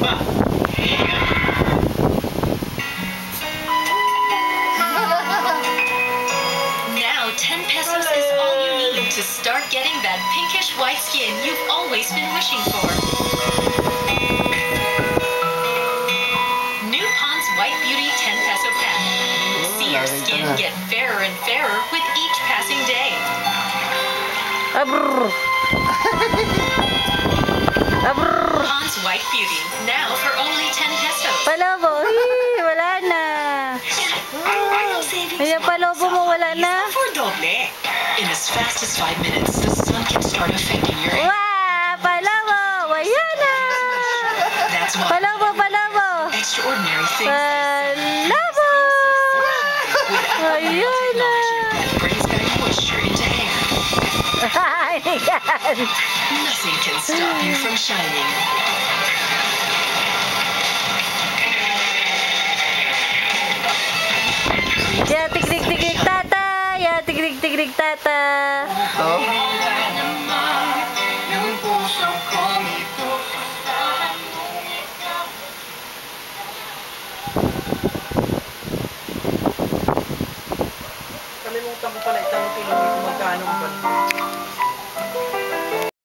Now 10 pesos is all you need to start getting that pinkish white skin you've always been wishing for. New Pond's White Beauty 10 peso pack. You will see your skin get fairer and fairer with each passing day. Pond's White Beauty, now for only 10 pesos. Palobo, wala na. Kaya palobo mo wala na. For doble. In as fast as 5 minutes, the sun can start affecting your hair. Wow, palobo, ayan na. That's why Palobo. extraordinary things Palobo. Ayan na. brings back moisture into hair. Ayan. Nothing can stop you from shining. Ya tigrig tata. Ya tigrig tata. Ito.